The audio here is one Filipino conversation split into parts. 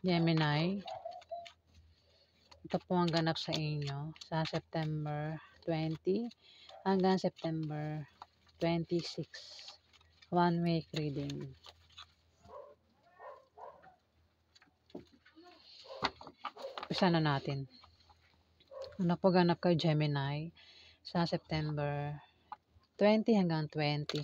Gemini, ito po ang ganap sa inyo sa September 20 hanggang September 26. 1 week reading. Isa na natin. Ano po ganap kay Gemini sa September 20 hanggang 26.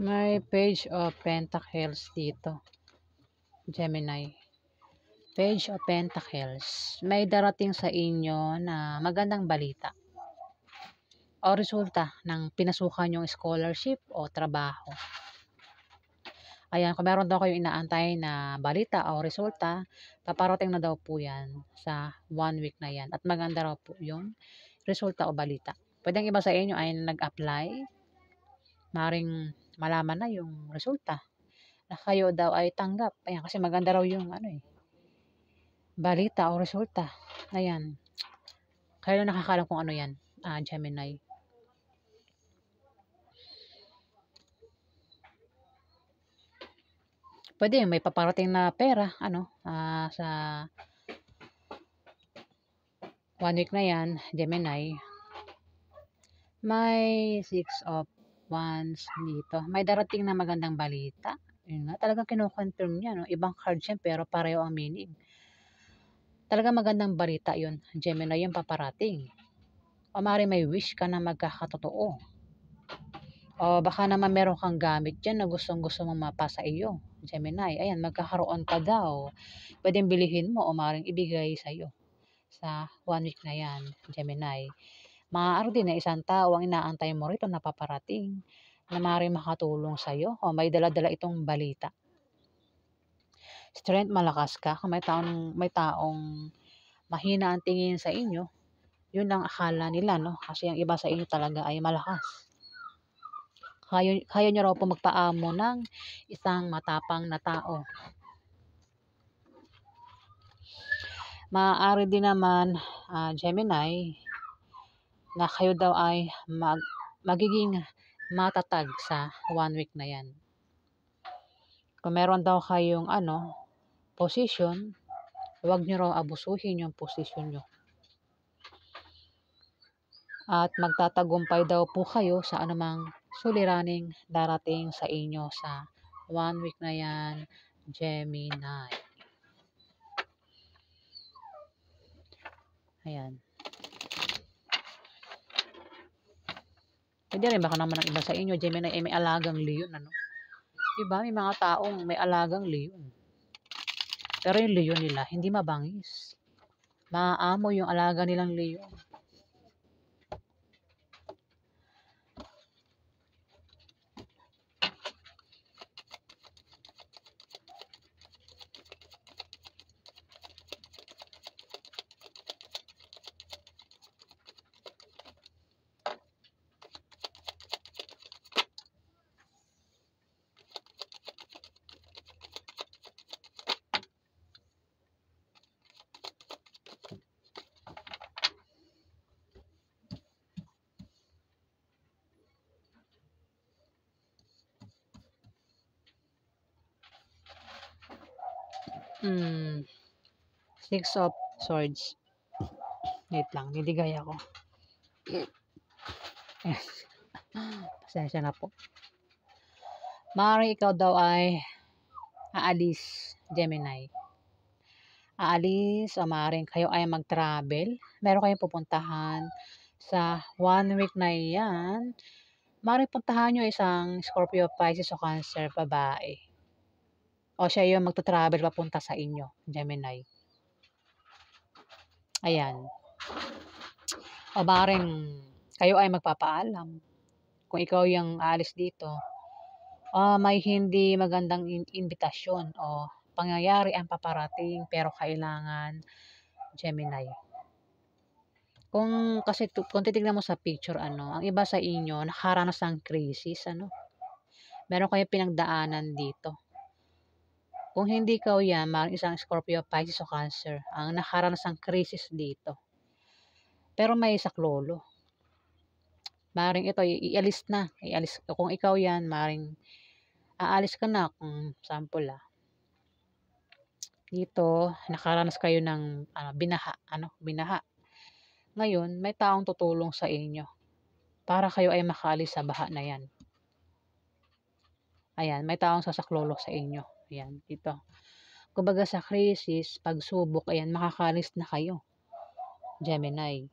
May Page of Pentacles dito, Gemini. Page of Pentacles. May darating sa inyo na magandang balita o resulta ng pinasukan yung scholarship o trabaho. Ayan, kung meron daw kayong inaantay na balita o resulta, paparating na daw po yan sa 1 week na yan. At maganda raw po yung resulta o balita. Pwedeng iba sa inyo ay nag-apply, maring malaman na yung resulta na kayo daw ay tanggap. Ayan, kasi maganda raw yung balita o resulta. Ayan. Kayo lang nakakalam kung ano yan, Gemini. Pwede may paparating na pera, sa 1 week na yan, Gemini. May 6 of Wands dito. May darating na magandang balita. Yun nga, talagang kinukonfirm niya, no? Ibang card siya, pero pareho ang meaning. Talagang magandang balita yun, Gemini, yung paparating. O maaaring may wish ka na magkakatotoo. O baka naman meron kang gamit dyan na gustong-gusto mong mapasa iyo, Gemini. Ayan, magkakaroon ka daw. Pwedeng bilihin mo o maaaring ibigay sa iyo sa 1 week na yan, Gemini. Maaari din na isang tao ang inaantay mo rito na paparating na maaaring makatulong sa iyo o may dala-dala itong balita. Strength, malakas ka. Kung may taong mahina ang tingin sa inyo, yun ang akala nila, no? Kasi ang iba sa inyo talaga ay malakas. Kaya nyo raw po magpaamo ng isang matapang na tao. Maaari din naman, Gemini, na kayo daw ay magiging matatag sa 1 week na yan. Kung meron daw kayong position, huwag nyo raw abusuhin yung position nyo. At magtatagumpay daw po kayo sa anumang suliraning darating sa inyo sa 1 week na yan, Gemini. Ayan. Pwede rin baka naman ang iba sa inyo, Gemini, ay may alagang leon, Diba? May mga taong may alagang leon. Pero yung leon nila, hindi mabangis. Maaamo yung alaga nilang leon. Hmm. 6 of Swords. Wait lang, niligay ako. Pasensya na po. Maaaring ikaw daw ay aalis, Gemini. Aalis o maaaring kayo ay mag-travel. Meron kayong pupuntahan sa 1 week na yan. Maaaring puntahan nyo isang Scorpio, Pisces o Cancer babae. O siya yung magta-travel papunta sa inyo, Gemini. Ayan. O maaaring kayo ay magpapaalam kung ikaw yung aalis dito, may hindi magandang imbitasyon o pangyayari ang paparating pero kailangan Gemini. Kung titignan mo sa picture ano, ang iba sa inyo nakaranas ng krisis ano, meron kayong pinagdaanan dito. Kung hindi ikaw yan, maaaring isang Scorpio, Pisces o Cancer ang nakaranas ng krisis dito. Pero may saklolo. Maaaring ito ialis na, kung ikaw yan, maaaring aalis ka na kung sample dito nakaranas kayo ng binaha. Ngayon, may taong tutulong sa inyo para kayo ay makaalis sa baha na yan. Ayan, may taong sasaklolo sa inyo. Ayan, dito. Kumbaga sa krisis, pagsubok, ayan, makakaalis na kayo. Gemini.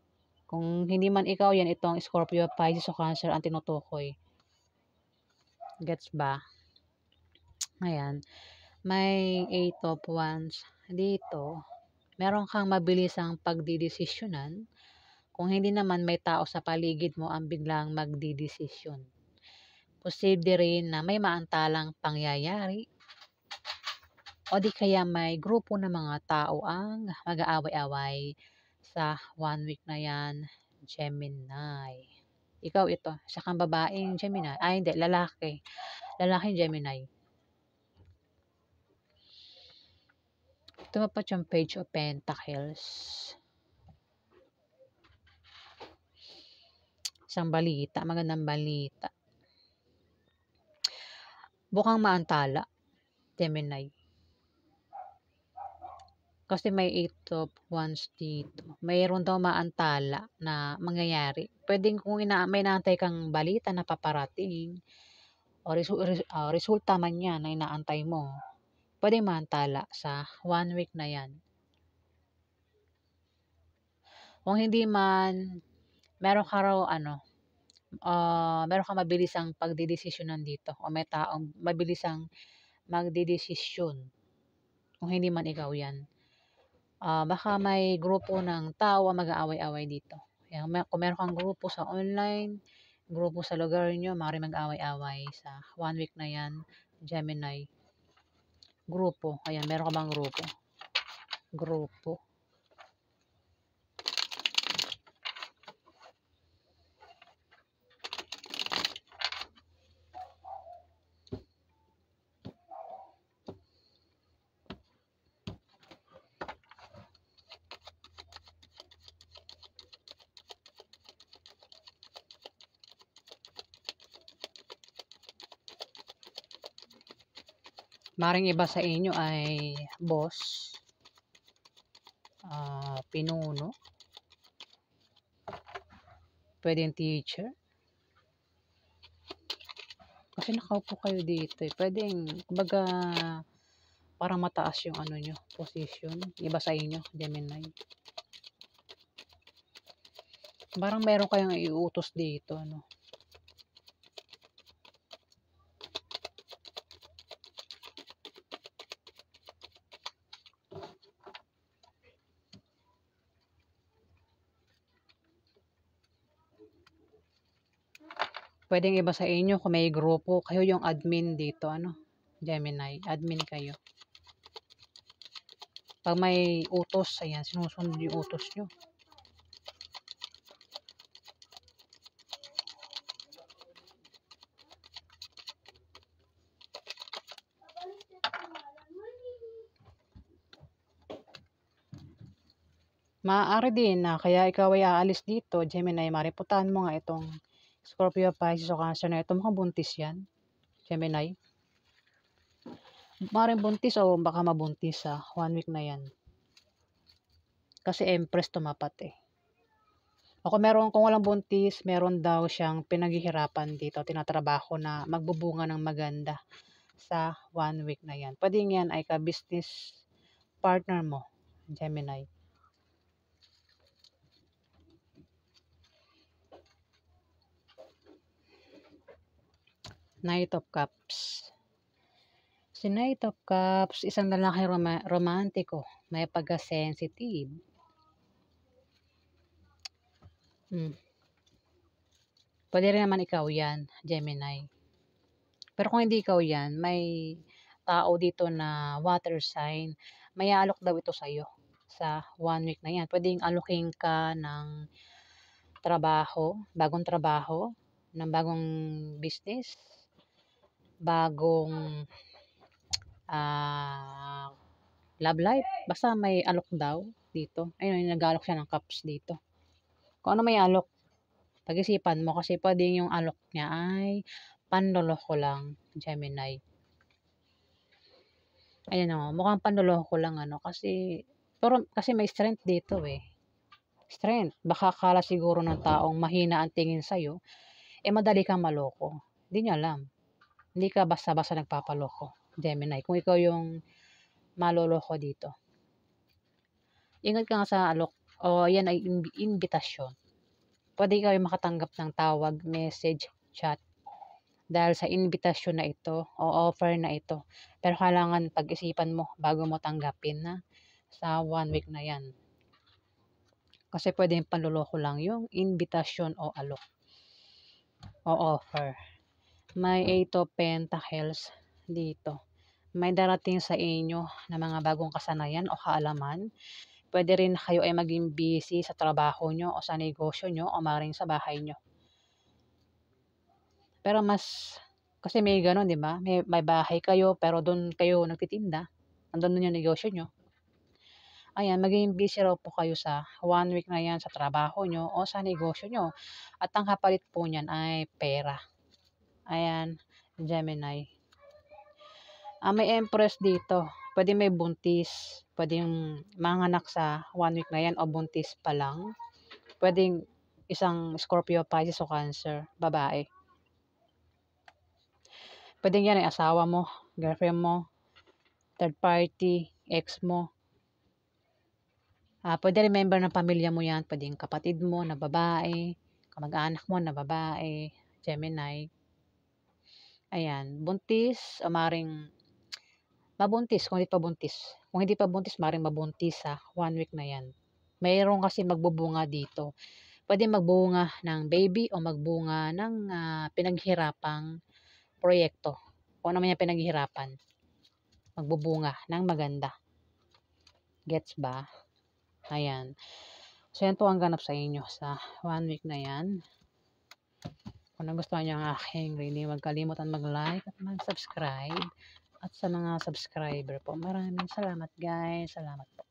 Kung hindi man ikaw yan, itong Scorpio, Pisces o Cancer ang tinutukoy. Gets ba? Ayan. May 8 of Wands dito. Meron kang mabilisang pagdidesisyonan. Kung hindi naman may tao sa paligid mo ang biglang magdidesisyon. Posible rin na may maantalang pangyayari o di kaya may grupo ng mga tao ang mag-aaway-away sa 1 week na yan, Gemini. Ikaw ito, isa kang babaeng Gemini. Ay hindi, lalaki. Lalaking Gemini. Tumapat yung Page of Pentacles. Isang balita, magandang balita. Bukang maantala, Gemini. Kasi may 8 of Wands dito. Mayroon daw maantala na mangyayari. Pwedeng kung may inaantay kang balita na paparating o resulta man yan na inaantay mo, pwedeng maantala sa 1 week na yan. Kung hindi man, meron ka raw meron kang mabilisang pagdidesisyonan dito o may taong mabilisang magdidesisyon. Kung hindi man ikaw yan. Baka may grupo ng tao mag-aaway-away dito. Kung meron kang grupo sa online, grupo sa lugar nyo, maaaring mag-aaway-away sa 1 week na yan, Gemini. Grupo. Ayan, meron ka bang grupo? Grupo. Maring iba sa inyo ay boss, pinuno, pwedeng teacher. Kasi nakaupo kayo dito eh. Pwedeng, kumbaga, parang mataas yung nyo, position. Iba sa inyo, Gemini. Parang meron kayong iuutos dito, ano. Pwedeng iba sa inyo kung may grupo, kayo yung admin dito, ano, Gemini, admin kayo. Pag may utos, ayan, sinusunod yung utos nyo. Maaari din na kaya ikaw ay aalis dito, Gemini, mariputan mo nga itong Scorpio, Pisces o Cancer na ito. Mukhang buntis yan, Gemini. Maaaring buntis o baka mabuntis sa 1 week na yan. Kasi Empress tumapat eh. O kung walang buntis, meron daw siyang pinaghihirapan dito, tinatrabaho na magbubunga ng maganda sa 1 week na yan. Pwede yan ay ka-business partner mo, Gemini. Knight of Cups. Si Knight of Cups, isang lalaki romantiko, may pagka-sensitive. Hmm, puwede rin naman ikaw 'yan, Gemini. Pero kung hindi ikaw 'yan, may tao dito na water sign, may-aalok daw ito sa'yo sa 1 week na 'yan. Puwedeng alokin ka ng trabaho, ng bagong business, bagong, ah, love life, basta may alok daw dito. Ayun, nag-aalok siya ng cups dito. Kung ano may alok, pag-isipan mo kasi puwedeng yung alok niya ay panloloko lang, Gemini. Ayan, oh, mukhang panloloko lang ano pero kasi may strength dito, eh, strength. Baka akala siguro ng taong mahina ang tingin sa'yo, eh, madali kang maloko. Hindi niya alam. Hindi ka basta-basta nagpapaloko, Gemini, kung ikaw yung maloloko dito. Ingat ka nga sa alok o yan ay imbitasyon. Puwede ikaw ay makatanggap ng tawag, message, chat dahil sa imbitasyon na ito o offer na ito. Pero kailangan pag-isipan mo bago mo tanggapin na sa 1 week na 'yan. Kasi puwedeng panloloko lang yung imbitasyon o alok o offer. May 8 of Pentacles dito. May darating sa inyo na mga bagong kasanayan o kaalaman. Puwede rin kayo ay maging busy sa trabaho nyo o sa negosyo nyo o maaaring sa bahay nyo. Pero kasi may gano'n 'di ba? May bahay kayo pero do'n kayo nagtitinda, nando'n yung negosyo nyo. Ayan, maging busy raw po kayo sa 1 week na 'yan sa trabaho nyo o sa negosyo nyo at ang kapalit po niyan ay pera. Ayan, Gemini. May Empress dito, puwedeng may buntis, puwedeng manganak sa 1 week na 'yan o buntis pa lang. Puwedeng isang Scorpio, Pisces o Cancer, babae. Puwedeng 'yan ay asawa mo, girlfriend mo, third party, ex mo. Puwede rin member ng pamilya mo 'yan, puwedeng kapatid mo na babae, kamag-anak mo na babae, Gemini. Ayan, buntis o maaaring mabuntis kung hindi pa buntis. Kung hindi pa buntis, maaaring mabuntis sa 1 week na 'yan. Mayroon kasi magbubunga dito. Puwedeng magbunga ng baby o magbunga ng, pinaghirapang proyekto. Kung ano man 'yang pinaghirapan, magbubunga ng maganda. Gets ba? Ayan. So, 'yan po ang ganap sa inyo sa 1 week na 'yan. Kung nagustuhan niyo ang aking reading, huwag kalimutan mag-like at mag-subscribe. At sa mga subscriber po, maraming salamat guys. Salamat po.